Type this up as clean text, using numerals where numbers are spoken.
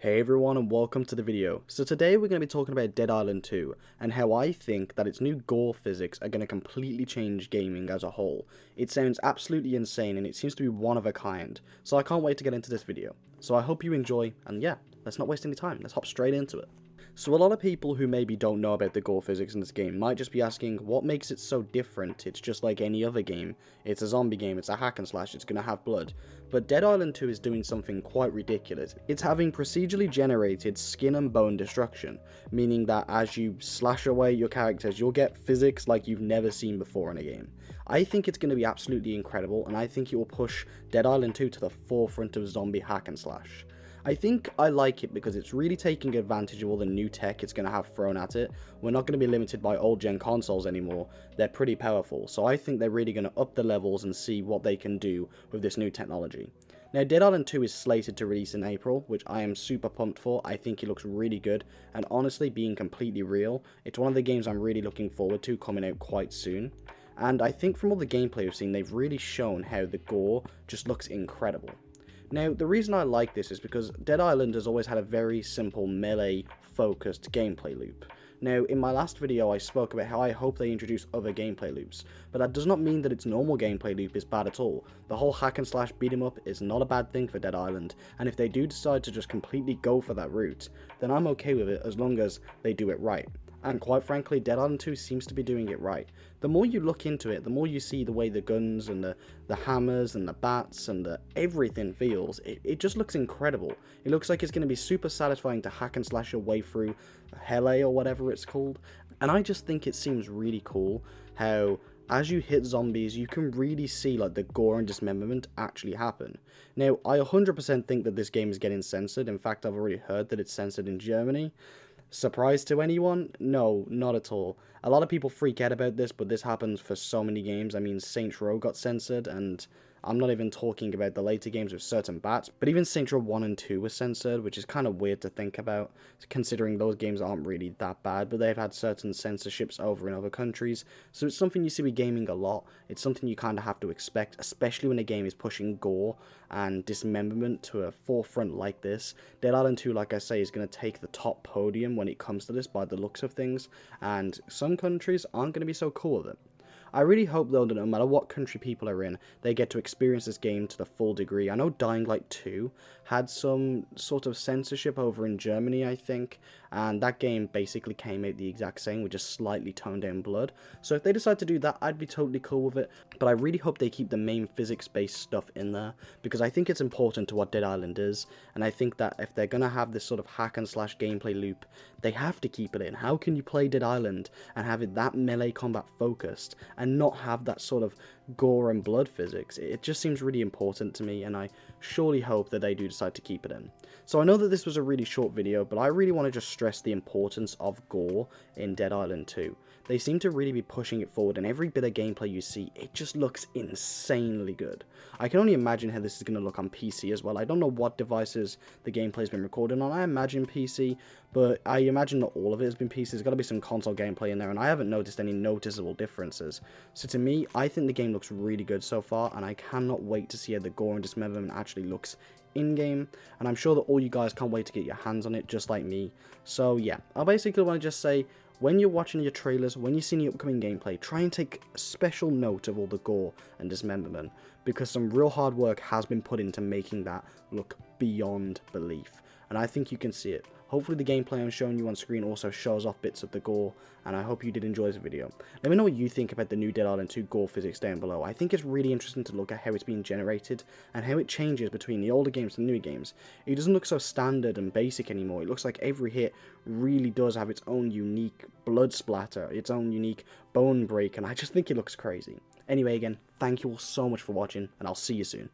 Hey everyone and welcome to the video. So today we're going to be talking about Dead Island 2 and how I think that its new gore physics are going to completely change gaming as a whole. It sounds absolutely insane and it seems to be one of a kind, so I can't wait to get into this video. So I hope you enjoy, and yeah, let's not waste any time, let's hop straight into it. So a lot of people who maybe don't know about the gore physics in this game might just be asking, what makes it so different? It's just like any other game. It's a zombie game, it's a hack and slash, it's gonna have blood. But Dead Island 2 is doing something quite ridiculous. It's having procedurally generated skin and bone destruction, meaning that as you slash away your characters, you'll get physics like you've never seen before in a game. I think it's going to be absolutely incredible, and I think it will push Dead Island 2 to the forefront of zombie hack and slash. I think I like it because it's really taking advantage of all the new tech it's going to have thrown at it. We're not going to be limited by old gen consoles anymore, they're pretty powerful, so I think they're really going to up the levels and see what they can do with this new technology. Now, Dead Island 2 is slated to release in April, which I am super pumped for. I think it looks really good, and honestly, being completely real, it's one of the games I'm really looking forward to coming out quite soon. And I think from all the gameplay we've seen, they've really shown how the gore just looks incredible. Now, the reason I like this is because Dead Island has always had a very simple melee-focused gameplay loop. Now, in my last video I spoke about how I hope they introduce other gameplay loops, but that does not mean that its normal gameplay loop is bad at all. The whole hack and slash beat 'em up is not a bad thing for Dead Island, and if they do decide to just completely go for that route, then I'm okay with it as long as they do it right. And quite frankly, Dead Island 2 seems to be doing it right. The more you look into it, the more you see the way the guns and the hammers and the bats and everything feels, it just looks incredible. It looks like it's going to be super satisfying to hack and slash your way through Hele or whatever it's called. And I just think it seems really cool how as you hit zombies, you can really see like the gore and dismemberment actually happen. Now, I 100% think that this game is getting censored. In fact, I've already heard that it's censored in Germany. Surprise to anyone? No, not at all. A lot of people freak out about this, but this happens for so many games. I mean, Saints Row got censored, and I'm not even talking about the later games with certain bats, but even Saints Row 1 and 2 were censored, which is kind of weird to think about, considering those games aren't really that bad, but they've had certain censorships over in other countries, so it's something you see with gaming a lot. It's something you kind of have to expect, especially when a game is pushing gore and dismemberment to a forefront like this. Dead Island 2, like I say, is going to take the top podium when it comes to this by the looks of things, and some countries aren't going to be so cool with it. I really hope though that no matter what country people are in, they get to experience this game to the full degree. I know Dying Light 2 had some sort of censorship over in Germany, I think, and that game basically came out the exact same with just slightly toned down blood. So if they decide to do that, I'd be totally cool with it, but I really hope they keep the main physics-based stuff in there, because I think it's important to what Dead Island is, and I think that if they're going to have this sort of hack and slash gameplay loop, they have to keep it in. How can you play Dead Island and have it that melee combat focused and not have that sort of gore and blood physics? It just seems really important to me, and I surely hope that they do decide to keep it in. So I know that this was a really short video, but I really want to just stress the importance of gore in Dead Island 2. They seem to really be pushing it forward, and every bit of gameplay you see, it just looks insanely good. I can only imagine how this is going to look on PC as well. I don't know what devices the gameplay's been recorded on. I imagine PC, but I imagine not all of it has been PC. There's got to be some console gameplay in there, and I haven't noticed any noticeable differences. So to me, I think the game looks really good so far, and I cannot wait to see how the gore and dismemberment actually looks in-game, and I'm sure that all you guys can't wait to get your hands on it, just like me. So yeah, I basically want to just say, when you're watching your trailers, when you see the upcoming gameplay, try and take special note of all the gore and dismemberment, because some real hard work has been put into making that look beyond belief, and I think you can see it. Hopefully the gameplay I'm showing you on screen also shows off bits of the gore, and I hope you did enjoy this video. Let me know what you think about the new Dead Island 2 gore physics down below. I think it's really interesting to look at how it's being generated, and how it changes between the older games and the newer games. It doesn't look so standard and basic anymore. It looks like every hit really does have its own unique blood splatter, its own unique bone break, and I just think it looks crazy. Anyway, again, thank you all so much for watching, and I'll see you soon.